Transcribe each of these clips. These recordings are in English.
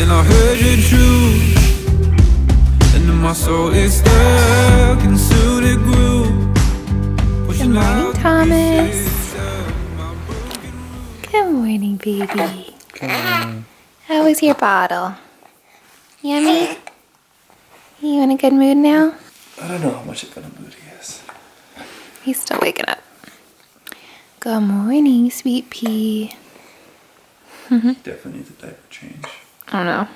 and I heard the truth, and then my soul is stuck, and soon it grew. Good morning, Thomas. Good morning, baby. Good morning. How was your bottle? Yummy? You in a good mood now? I don't know how much of a mood he is. He's still waking up. Good morning, sweet pea. Definitely needs a diaper change. I don't know.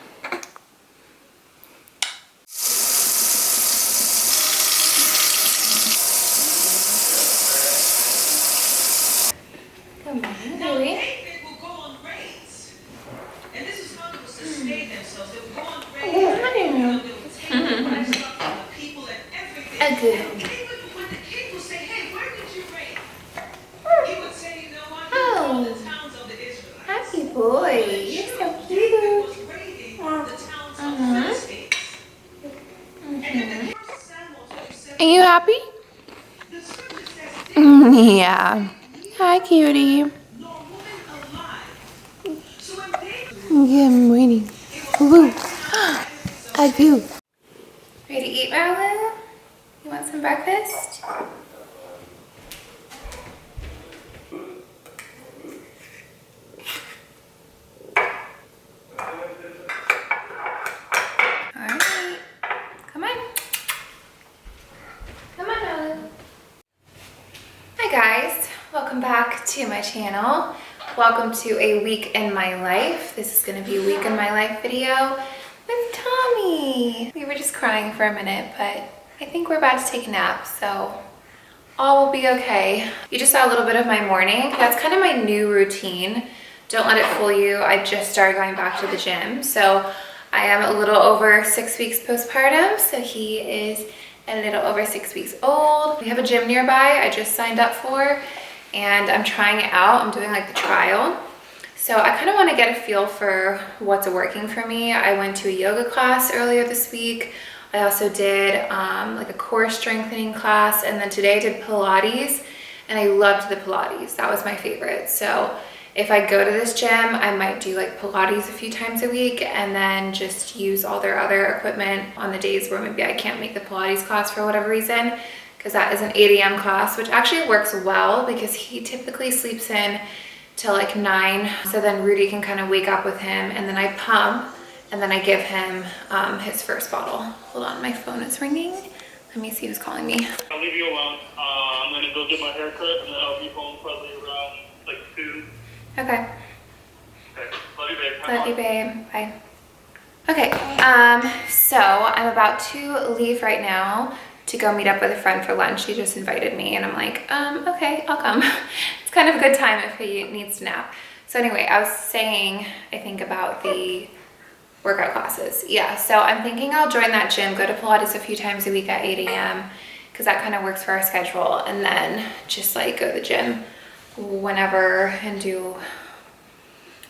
Good morning, baby. A good. Oh, happy boy. You're so cute. Are you happy? Yeah. Hi, cutie. Good morning. Woo. A goo. Ready to eat, Marilyn? You want some breakfast? Alright. Come on. Come on, Marilyn. Hi guys. Welcome back to my channel. Welcome to a week in my life. This is going to be a week in my life video with Tommy. We were just crying for a minute, but I think we're about to take a nap, so all will be okay. You just saw a little bit of my morning. That's kind of my new routine. Don't let it fool you. I just started going back to the gym. So I am a little over 6 weeks postpartum. So he is a little over 6 weeks old. We have a gym nearby I just signed up for, and I'm trying it out. I'm doing like the trial. So I kind of want to get a feel for what's working for me. I went to a yoga class earlier this week. I also did like a core strengthening class, and then today I did Pilates, and I loved the Pilates. That was my favorite. So if I go to this gym, I might do like Pilates a few times a week and then just use all their other equipment on the days where maybe I can't make the Pilates class for whatever reason, because that is an 8 a.m. class, which actually works well because he typically sleeps in till like 9. So then Rudy can kind of wake up with him, and then I pump, and then I give him his first bottle. Hold on, my phone is ringing. Let me see who's calling me. I'll leave you alone. I'm gonna go get my hair cut, and then I'll be home probably around like 2. Okay. Okay. Love you, babe. Love you, babe. Bye. Okay, so I'm about to leave right now to go meet up with a friend for lunch. He just invited me, and I'm like, okay, I'll come. It's kind of a good time if he needs to nap. So anyway, I was saying, I think about the workout classes. Yeah, so I'm thinking I'll join that gym, go to Pilates a few times a week at 8 a.m. because that kind of works for our schedule, and then just like go to the gym whenever and do,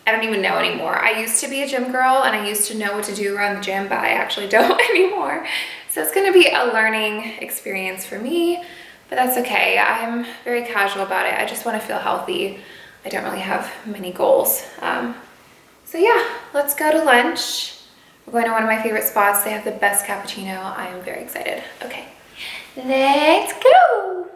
I don't even know anymore. I used to be a gym girl and I used to know what to do around the gym, but I actually don't anymore. So it's gonna be a learning experience for me, but that's okay. I'm very casual about it. I just wanna feel healthy. I don't really have many goals. So yeah, let's go to lunch. We're going to one of my favorite spots. They have the best cappuccino. I'm very excited. Okay, let's go.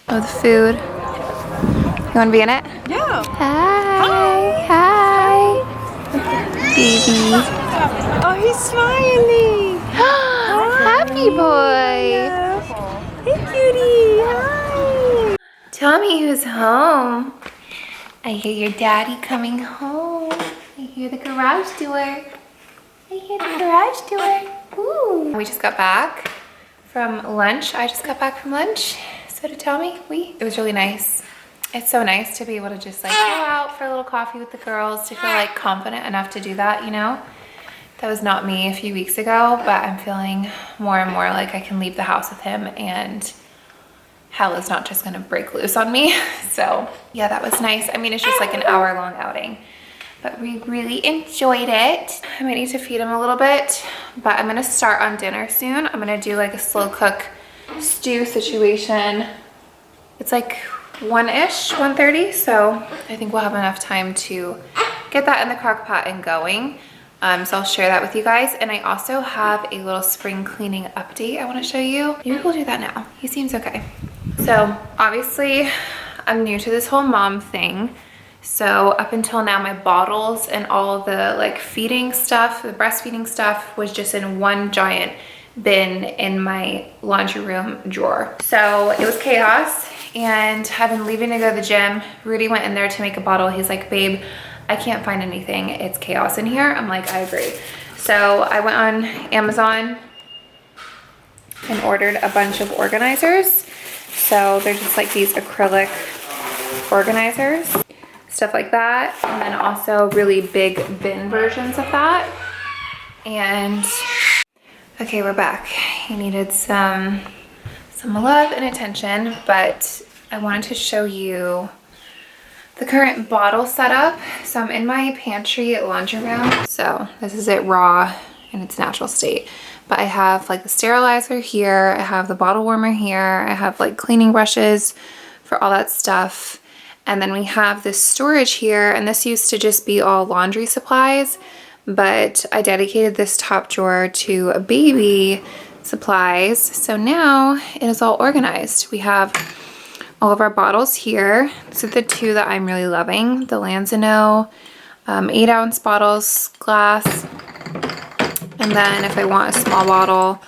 Oh, the food. You want to be in it? Yeah. Hi. Hi. Baby. Oh, he's smiling. Happy boy. Hey, cutie. Hi. Tell me who's home. I hear your daddy coming home. I hear the garage door. I hear the garage door. Ooh. We just got back from lunch. I just got back from lunch. So did Tommy. It was really nice. It's so nice to be able to just like go out for a little coffee with the girls, to feel like confident enough to do that, you know? That was not me a few weeks ago, but I'm feeling more and more like I can leave the house with him and hell is not just gonna break loose on me. So yeah, that was nice. I mean, it's just like an hour-long outing, but we really enjoyed it. I might need to feed him a little bit, but I'm gonna start on dinner soon. I'm gonna do like a slow cook stew situation. It's like 1-ish, 1:30, so I think we'll have enough time to get that in the crock pot and going. So I'll share that with you guys. And I also have a little spring cleaning update I want to show you. Maybe we'll do that now. He seems okay. So obviously I'm new to this whole mom thing. So up until now, my bottles and all the like feeding stuff, the breastfeeding stuff was just in one giant bin in my laundry room drawer. So it was chaos, and I've been leaving to go to the gym. Rudy went in there to make a bottle. He's like, babe, I can't find anything. It's chaos in here. I'm like, I agree. So I went on Amazon and ordered a bunch of organizers. So they're just like these acrylic organizers, stuff like that. And then also really big bin versions of that. And okay, we're back. He needed some love and attention, but I wanted to show you the current bottle setup. So I'm in my pantry laundry room. So this is it raw in its natural state. But I have like the sterilizer here. I have the bottle warmer here. I have like cleaning brushes for all that stuff. And then we have this storage here. And this used to just be all laundry supplies. But I dedicated this top drawer to baby supplies. So now it is all organized. We have all of our bottles here. These are the two that I'm really loving. The Lanzano 8-ounce bottles, glass. And then if I want a small bottle,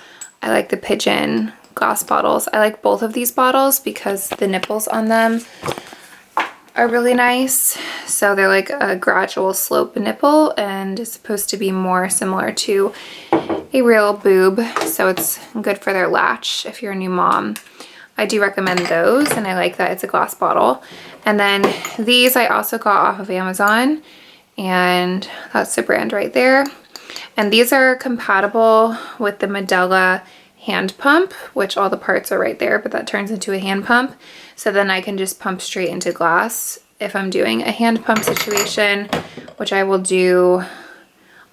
I like the Pigeon glass bottles. I like both of these bottles because the nipples on them are really nice. So they're like a gradual slope nipple and it's supposed to be more similar to a real boob. So it's good for their latch if you're a new mom. I do recommend those, and I like that it's a glass bottle. And then these I also got off of Amazon, and that's the brand right there. And these are compatible with the Medela hand pump, which all the parts are right there, but that turns into a hand pump. So then I can just pump straight into glass if I'm doing a hand pump situation, which I will do.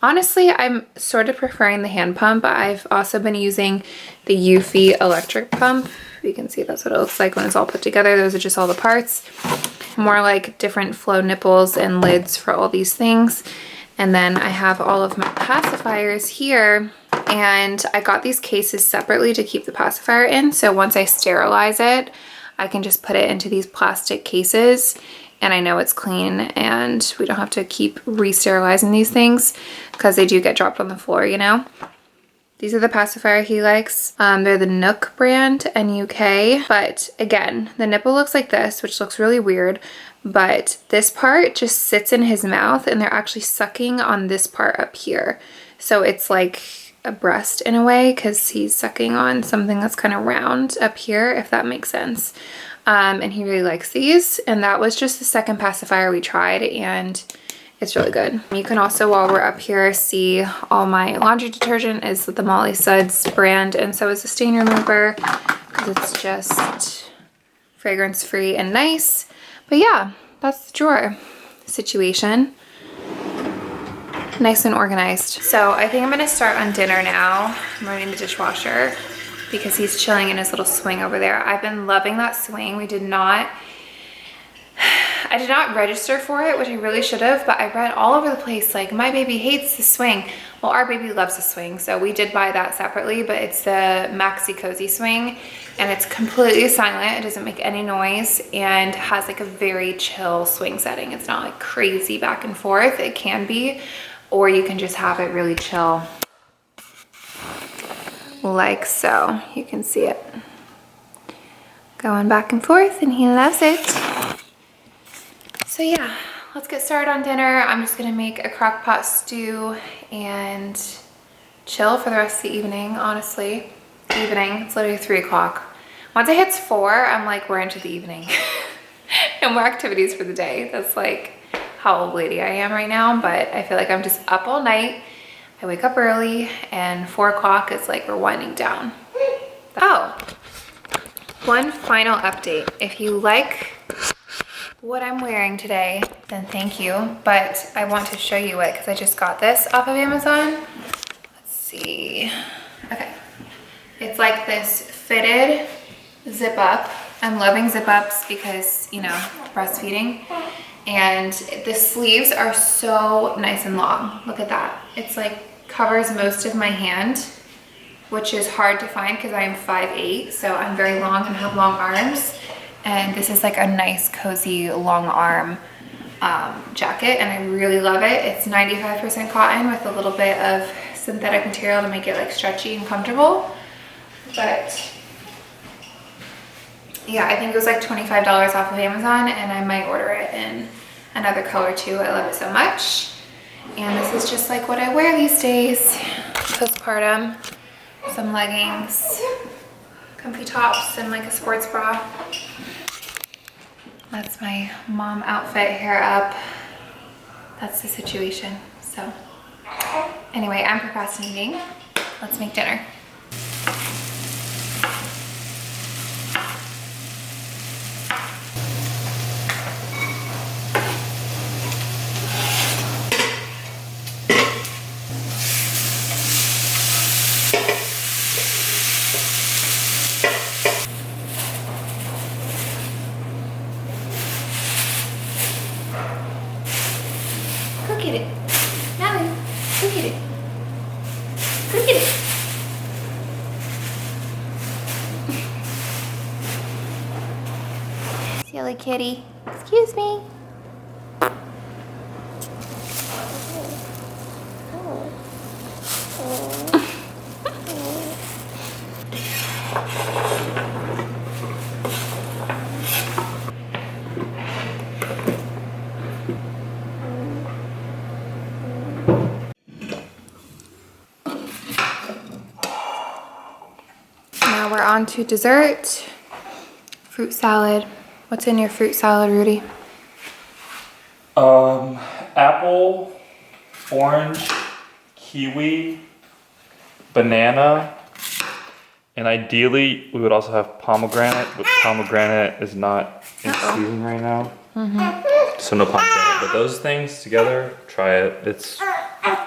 Honestly, I'm sort of preferring the hand pump, but I've also been using the Eufy electric pump. You can see that's what it looks like when it's all put together. Those are just all the parts. More like different flow nipples and lids for all these things. And then I have all of my pacifiers here. And I got these cases separately to keep the pacifier in. So once I sterilize it, I can just put it into these plastic cases. And I know it's clean and we don't have to keep re-sterilizing these things because they do get dropped on the floor, you know? These are the pacifier he likes. They're the Nook brand, NUK. But again, the nipple looks like this, which looks really weird. But this part just sits in his mouth and they're actually sucking on this part up here. So it's like a breast in a way because he's sucking on something that's kind of round up here, if that makes sense. And he really likes these. And that was just the second pacifier we tried, and it's really good. You can also, while we're up here, see all my laundry detergent is the Molly Suds brand, and so is the stain remover because it's just fragrance free and nice. But yeah, that's the drawer situation. Nice and organized. So I think I'm gonna start on dinner now. I'm running the dishwasher because he's chilling in his little swing over there. I've been loving that swing. I did not register for it, which I really should have, but I read all over the place like my baby hates the swing. Well, our baby loves the swing, so we did buy that separately, but it's the Maxi Cozy swing and it's completely silent. It doesn't make any noise and has like a very chill swing setting. It's not like crazy back and forth. It can be, or you can just have it really chill like so. You can see it going back and forth and he loves it. So yeah, let's get started on dinner. I'm just gonna make a crock pot stew and chill for the rest of the evening, honestly. Evening, it's literally 3 o'clock. Once it hits 4, I'm like, we're into the evening. No more activities for the day. That's like how old lady I am right now, but I feel like I'm just up all night. I wake up early and 4 o'clock is like we're winding down. Oh, one final update. If you like what I'm wearing today, then thank you, but I want to show you it because I just got this off of Amazon. Let's see. Okay, it's like this fitted zip up. I'm loving zip ups because, you know, breastfeeding, And the sleeves are so nice and long. Look at that. It's like covers most of my hand, which is hard to find because I am 5'8", so I'm very long and have long arms. And this is like a nice cozy long arm jacket, and I really love it. It's 95% cotton with a little bit of synthetic material to make it like stretchy and comfortable. But yeah, I think it was like $25 off of Amazon, and I might order it in another color too. I love it so much. And this is just like what I wear these days. Postpartum, some leggings, comfy tops, and like a sports bra. That's my mom outfit, hair up. That's the situation. So anyway, I'm procrastinating. Let's make dinner. Silly kitty. Excuse me. Now we're on to dessert. Fruit salad. What's in your fruit salad, Rudy? Apple, orange, kiwi, banana, and ideally we would also have pomegranate, but pomegranate is not in season right now. So no pomegranate, but those things together, try it. It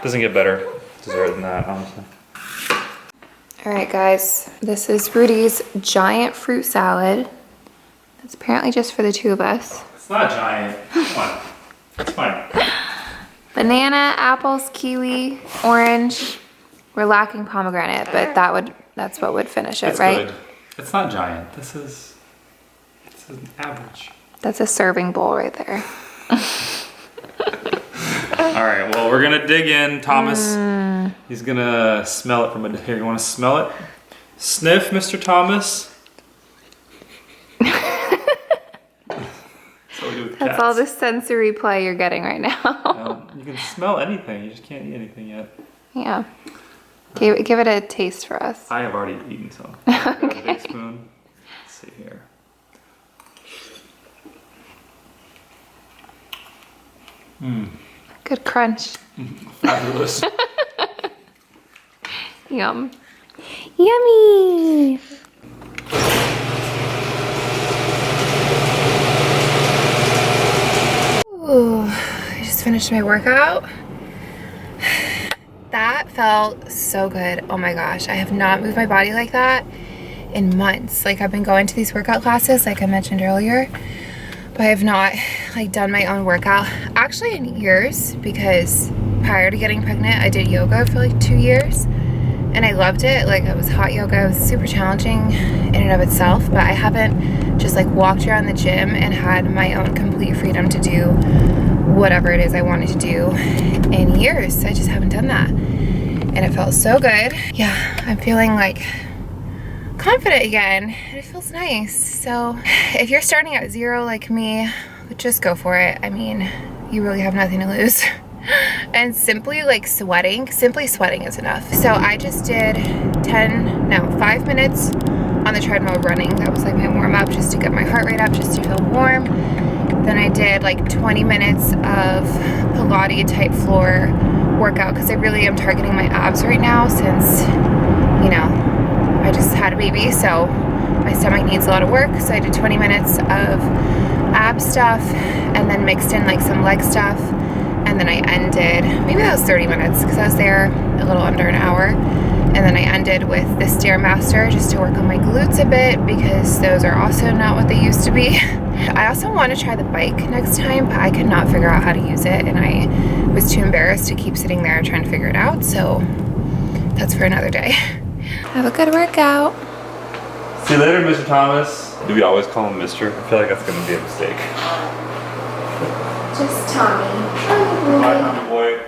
doesn't get better dessert than that, honestly. All right, guys, this is Rudy's giant fruit salad. It's apparently just for the two of us. It's not giant. Come on. It's fine. Banana, apples, kiwi, orange. We're lacking pomegranate, but that's what would finish it, It's right? good. It's not giant. It's an average. That's a serving bowl right there. All right, well, we're gonna dig in. Thomas, he's gonna smell it from a, here, you wanna smell it? Sniff, Mr. Thomas. That's all the sensory play you're getting right now. You can smell anything, you just can't eat anything yet. Yeah. Give it a taste for us. I have already eaten some. Got a big spoon. Let's see here. Good crunch. Fabulous. Yum. Yummy! Ooh, I just finished my workout. That felt so good. Oh my gosh, I have not moved my body like that in months. Like, I've been going to these workout classes, like I mentioned earlier, but I have not like done my own workout actually in years, because prior to getting pregnant, I did yoga for like 2 years and I loved it. Like, it was hot yoga. It was super challenging in and of itself, but I haven't just like walked around the gym and had my own complete freedom to do whatever it is I wanted to do in years. I just haven't done that. And it felt so good. Yeah, I'm feeling like confident again, and it feels nice. So if you're starting at zero like me, just go for it. I mean, you really have nothing to lose. And simply sweating is enough. So I just did 5 minutes on the treadmill running. That was like my warm up, just to get my heart rate up, just to feel warm. Then I did like 20 minutes of Pilates type floor workout, because I really am targeting my abs right now, since, you know, I just had a baby, so my stomach needs a lot of work. So I did 20 minutes of ab stuff, and then mixed in like some leg stuff, and then I ended, maybe that was 30 minutes, because I was there a little under an hour, And then I ended with the Stairmaster just to work on my glutes a bit because those are also not what they used to be. I also want to try the bike next time, but I could not figure out how to use it, and I was too embarrassed to keep sitting there trying to figure it out, so that's for another day. Have a good workout. See you later, Mr. Thomas. Do we always call him Mr.? I feel like that's gonna be a mistake. Just Tommy. Bye, Tommy boy.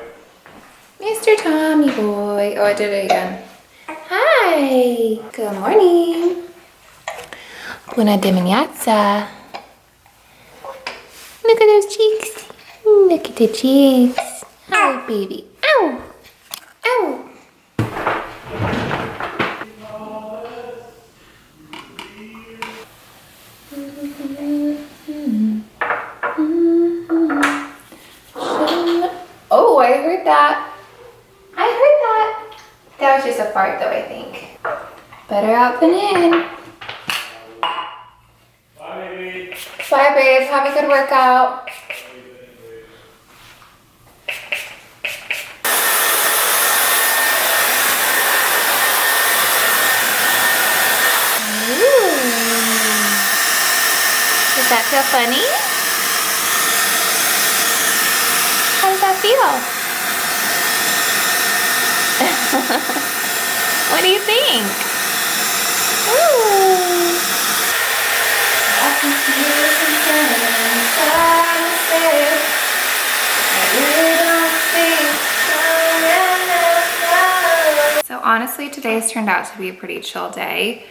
Mr. Tommy boy. Oh, I did it again. Hi. Good morning. Buona domenica. Look at those cheeks. Look at the cheeks. Oh, baby. Ow. Ow. Oh, I heard that. I heard that. That was just a fart though, I think. Better out than in. Bye, baby. Bye, babe. Have a good workout. Ooh. Does that feel funny? How does that feel? What do you think? Ooh. I can feel something inside myself. I really don't think so. So honestly, today's turned out to be a pretty chill day.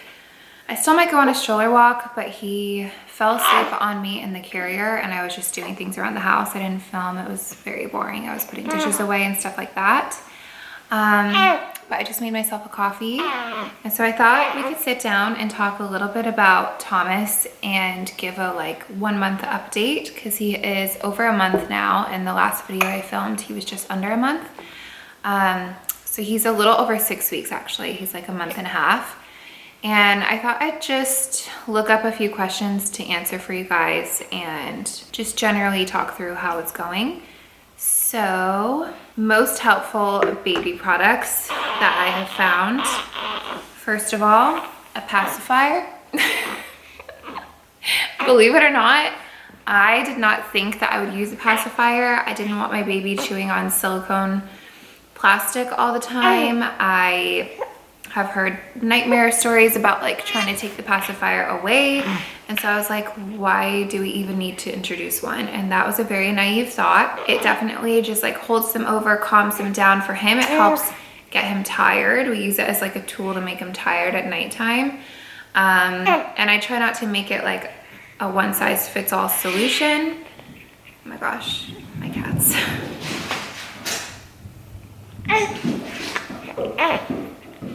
I still might go on a stroller walk, but he fell asleep on me in the carrier and I was just doing things around the house. I didn't film. It was very boring. I was putting dishes away and stuff like that. But I just made myself a coffee. And so I thought we could sit down and talk a little bit about Thomas and give a 1 month update because he is over a month now. And the last video I filmed, he was just under a month. So he's a little over 6 weeks actually. He's like a month and a half. And I thought I'd just look up a few questions to answer for you guys and just generally talk through how it's going. So, most helpful baby products that I have found. First of all, a pacifier. Believe it or not, I did not think that I would use a pacifier. I didn't want my baby chewing on silicone plastic all the time. I have heard nightmare stories about trying to take the pacifier away. And so I was like, why do we even need to introduce one? And that was a very naive thought. It definitely just holds them over, calms them down for him. It helps get him tired. We use it as a tool to make him tired at nighttime. And I try not to make it a one size fits all solution. Oh my gosh, my cats.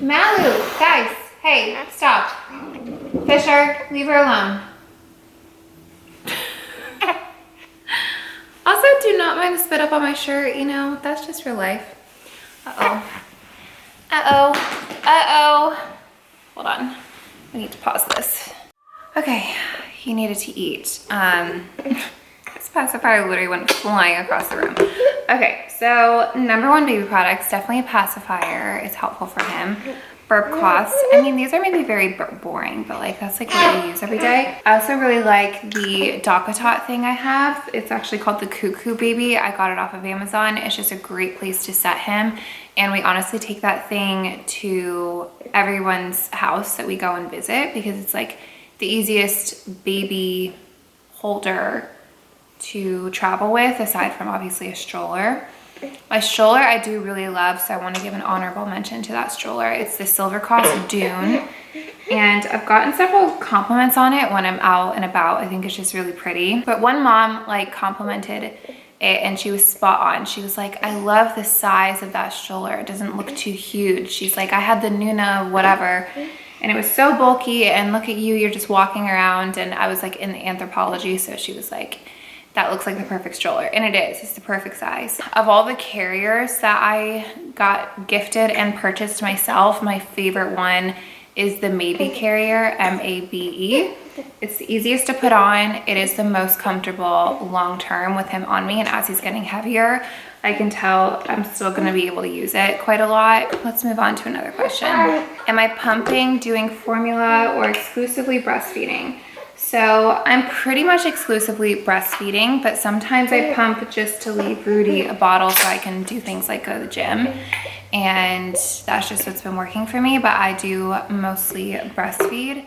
Malu, guys, hey, stop. Fisher, leave her alone. Also, do not mind the spit up on my shirt, that's just real life. Uh-oh. Uh-oh. Uh-oh. Hold on. I need to pause this. Okay, he needed to eat. This pacifier literally went flying across the room. Okay, so #1 baby products, definitely a pacifier is helpful for him. Burp cloths. I mean, these are maybe very boring, but that's what I use every day. I also really like the DockATot thing I have. It's actually called the Cuckoo Baby. I got it off of Amazon. It's just a great place to set him. And we honestly take that thing to everyone's house that we go and visit because it's the easiest baby holder to travel with aside from obviously a stroller. My stroller I do really love, so I want to give an honorable mention to that stroller. It's the Silvercross Dune, and I've gotten several compliments on it when I'm out and about. I think it's just really pretty. But one mom complimented it and she was spot on. She was like, I love the size of that stroller. It doesn't look too huge. She's like, I had the Nuna whatever and it was so bulky and look at you, you're just walking around. And I was in the anthropology, so she was like, that looks like the perfect stroller. And it is, it's the perfect size. Of all the carriers that I got gifted and purchased myself, my favorite one is the Maybe carrier, M-A-B-E. It's the easiest to put on. It is the most comfortable long-term with him on me. And as he's getting heavier, I can tell I'm still gonna be able to use it quite a lot. Let's move on to another question. Am I pumping, doing formula, or exclusively breastfeeding? So I'm pretty much exclusively breastfeeding, but sometimes I pump just to leave Rudy a bottle so I can do things like go to the gym. And that's just what's been working for me, but I do mostly breastfeed,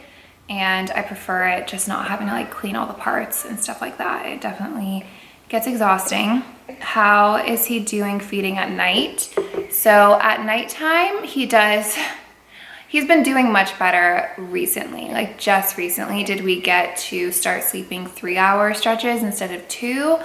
and I prefer it just not having to like clean all the parts and stuff like that. It definitely gets exhausting. How is he doing feeding at night? So at nighttime, he's been doing much better recently. Like just recently did we get to start sleeping 3-hour stretches instead of 2.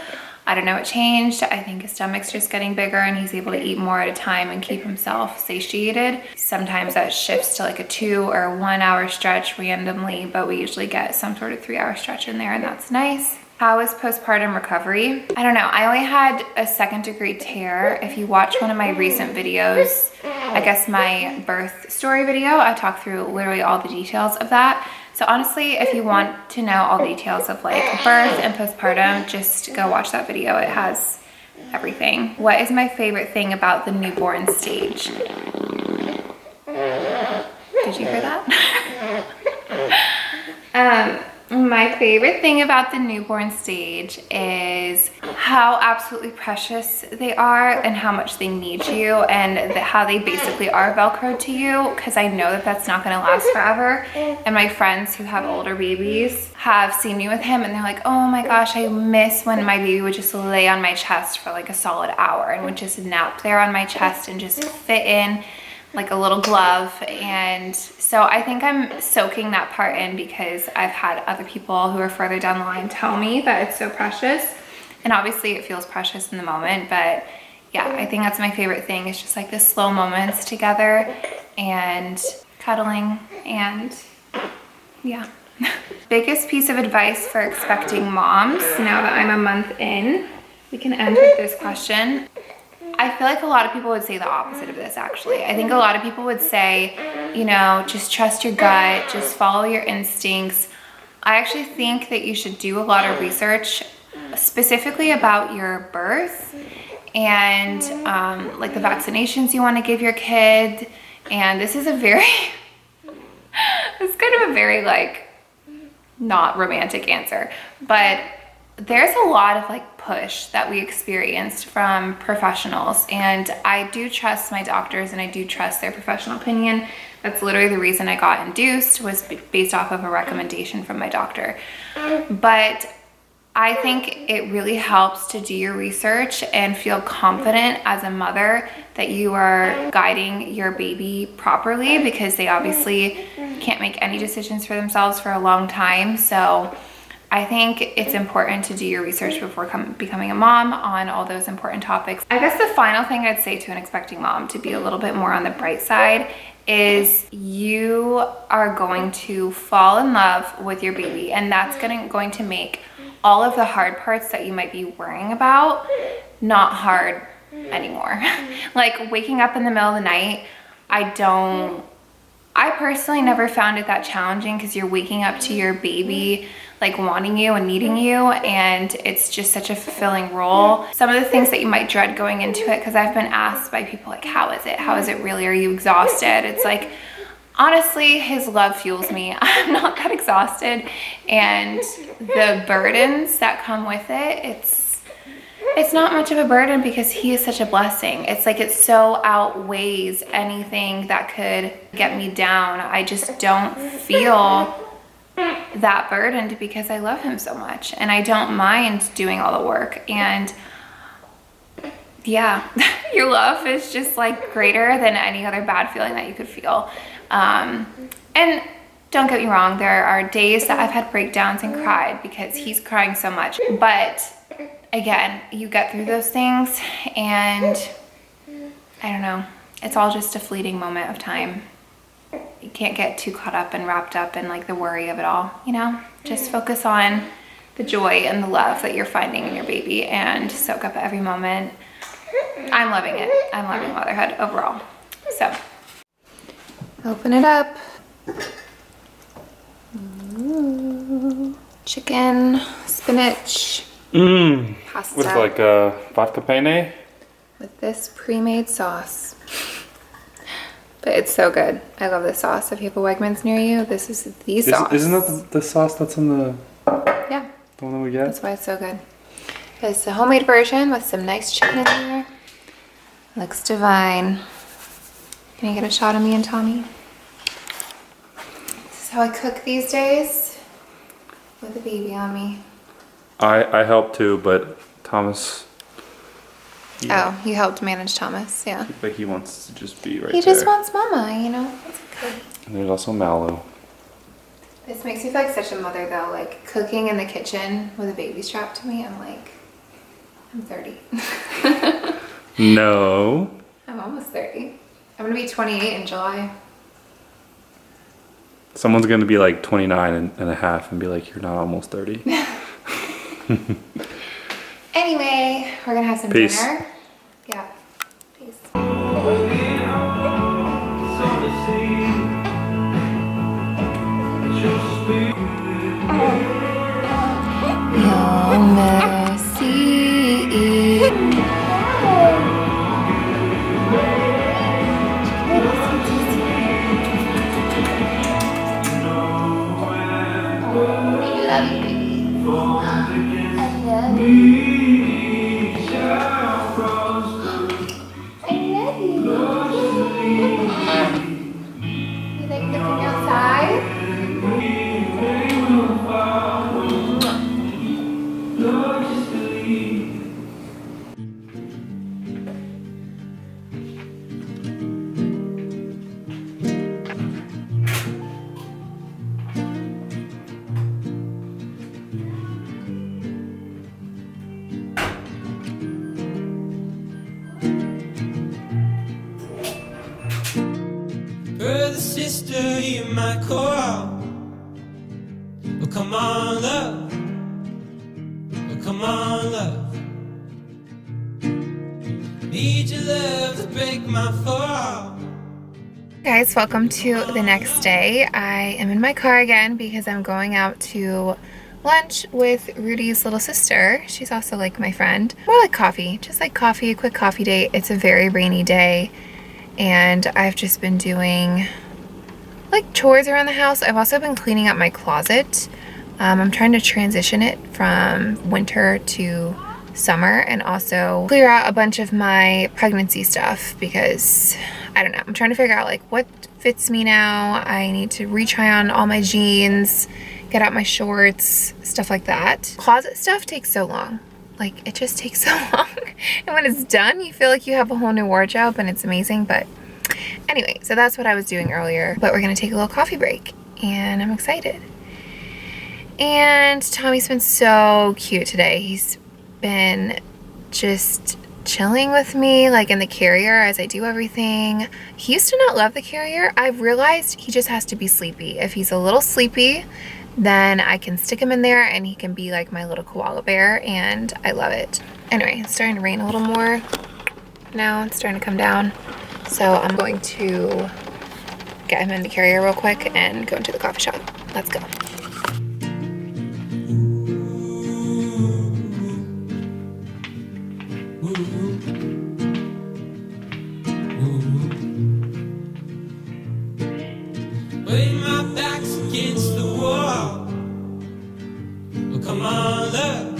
I don't know what changed. I think his stomach's just getting bigger and he's able to eat more at a time and keep himself satiated. Sometimes that shifts to like a 2 or 1 hour stretch randomly, but we usually get some sort of 3-hour stretch in there, and that's nice. How is postpartum recovery? I don't know. I only had a 2nd-degree tear. If you watch one of my recent videos, I guess my birth story video, I talk through literally all the details of that. So honestly, if you want to know all the details of like birth and postpartum, just go watch that video. It has everything. What is my favorite thing about the newborn stage? Did you hear that? My favorite thing about the newborn stage is how absolutely precious they are and how much they need you, and how they basically are Velcro to you, because I know that that's not going to last forever. And my friends who have older babies have seen me with him and they're like, oh my gosh, I miss when my baby would just lay on my chest for like a solid hour and would just nap there on my chest and just fit in like a little glove. And so I think I'm soaking that part in because I've had other people who are further down the line tell me that it's so precious, and obviously it feels precious in the moment, but yeah, I think that's my favorite thing. It's just like the slow moments together and cuddling, and yeah. Biggest piece of advice for expecting moms now that I'm a month in? We can end with this question. I feel like a lot of people would say the opposite of this, actually. I think a lot of people would say, you know, just trust your gut, just follow your instincts. I actually think that you should do a lot of research specifically about your birth and like the vaccinations you want to give your kid. And this is a very, it's kind of a very like not romantic answer, but there's a lot of like push that we experienced from professionals, and I do trust my doctors and I do trust their professional opinion. That's literally the reason I got induced, was based off of a recommendation from my doctor. But I think it really helps to do your research and feel confident as a mother that you are guiding your baby properly, because they obviously can't make any decisions for themselves for a long time. So I think it's important to do your research before becoming a mom on all those important topics. I guess the final thing I'd say to an expecting mom, to be a little bit more on the bright side, is you are going to fall in love with your baby, and that's going to make all of the hard parts that you might be worrying about not hard anymore. Like waking up in the middle of the night, I personally never found it that challenging, because you're waking up to your baby like wanting you and needing you, and it's just such a fulfilling role. Some of the things that you might dread going into it, because I've been asked by people like, how is it really, are you exhausted? It's like, honestly, his love fuels me. I'm not that exhausted, and the burdens that come with it, it's not much of a burden because he is such a blessing. It's like it so outweighs anything that could get me down. I just don't feel that burdened because I love him so much, and I don't mind doing all the work. And yeah, your love is just like greater than any other bad feeling that you could feel. And don't get me wrong, there are days that I've had breakdowns and cried because he's crying so much, but again, you get through those things, and I don't know, it's all just a fleeting moment of time. You can't get too caught up and wrapped up in like the worry of it all, you know? Just focus on the joy and the love that you're finding in your baby and soak up every moment. I'm loving it. I'm loving motherhood overall. So, open it up. Ooh. Chicken, spinach, pasta. With like vodka penne? with this pre-made sauce. But it's so good. I love this sauce. If you have a Wegmans near you, this is the sauce. Isn't that the sauce that's in the Yeah, one that we get? that's why it's so good. It's a homemade version with some nice chicken in there. Looks divine. Can you get a shot of me and Tommy? This is how I cook these days with a baby on me. I help too, but Thomas. Oh, you helped manage Thomas, yeah. But he wants to just be right He there. just wants mama, you know? It's okay. And there's also Mallow. This makes me feel like such a mother though, like cooking in the kitchen with a baby strapped to me. I'm like, I'm 30. No. I'm almost 30. I'm gonna be 28 in July. Someone's gonna be like 29 and a half and be like, you're not almost 30. Anyway, we're gonna have some Peace. dinner. Yeah. Peace. You're messy. You like looking outside? Brother, sister, you my call. Oh, come on, love. Oh, come on, love. Need your love to break my fall. Guys, welcome to the next day. I am in my car again because I'm going out to lunch with Rudy's little sister. She's also like my friend. More like coffee, just like coffee, a quick coffee date. It's a very rainy day and I've just been doing like chores around the house. I've also been cleaning up my closet. I'm trying to transition it from winter to summer and also clear out a bunch of my pregnancy stuff because I don't know, I'm trying to figure out like what fits me now. I need to retry on all my jeans, get out my shorts, stuff like that. Closet stuff takes so long. Like it just takes so long. And when it's done, you feel like you have a whole new wardrobe and it's amazing. But anyway, so that's what I was doing earlier. But we're gonna take a little coffee break and I'm excited. And Tommy's been so cute today. He's been just chilling with me like in the carrier as I do everything. He used to not love the carrier. I've realized he just has to be sleepy. If he's a little sleepy, then I can stick him in there and he can be like my little koala bear and I love it. Anyway, it's starting to rain a little more now. It's starting to come down. So I'm going to get him in the carrier real quick and go into the coffee shop. Let's go. When my back's against the wall. Oh, come on, love.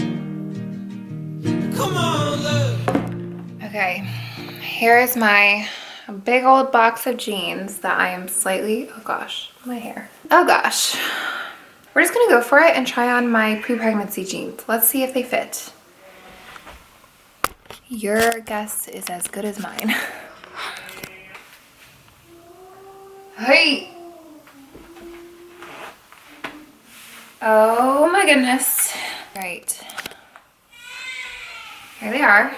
Come on, love. Okay, here is my big old box of jeans that I am slightly, oh gosh, my hair. Oh gosh. We're just gonna go for it and try on my pre-pregnancy jeans. Let's see if they fit. Your guess is as good as mine. Hey! Oh my goodness. Right. Here they are.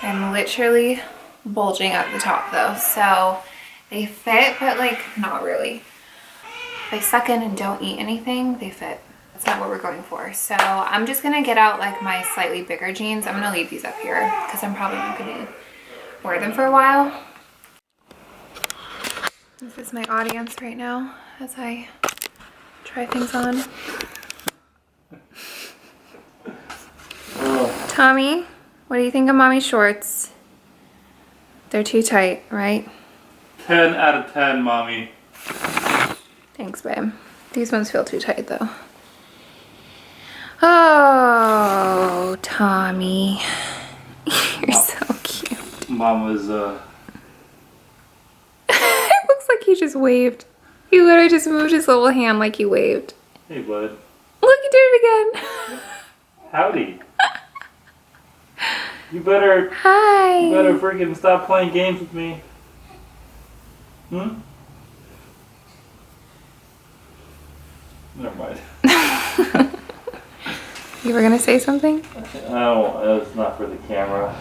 I'm literally bulging at the top though, so they fit, but like not really. If I suck in and don't eat anything, they fit. That's not what we're going for. So I'm just gonna get out like my slightly bigger jeans. I'm gonna leave these up here because I'm probably not gonna wear them for a while. This is my audience right now as I try things on. Tommy, What do you think of mommy's shorts? They're too tight, right? 10 out of 10, mommy. Thanks, babe. These ones feel too tight, though. Oh, Tommy. You're so cute. Mom was, It looks like he just waved. He literally just moved his little hand like he waved. hey, bud. Look, he did it again. Howdy. You better Hi. freaking stop playing games with me. Hmm? Never mind. You were gonna say something? No, it's not for the camera.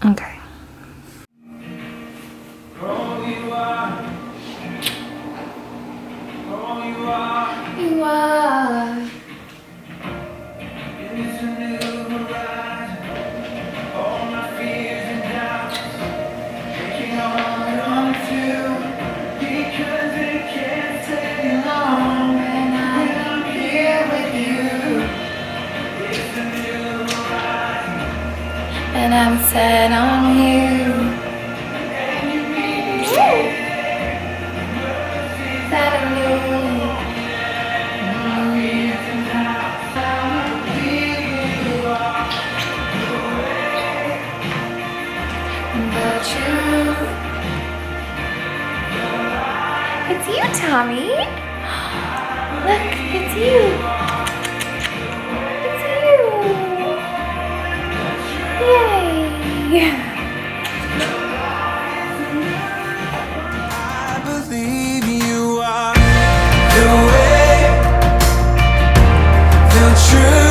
Okay. You are. And I'm set on you. Set on you. But you. It's you, Tommy. Look, it's you. It's you. Yay. I believe you are the way, the truth.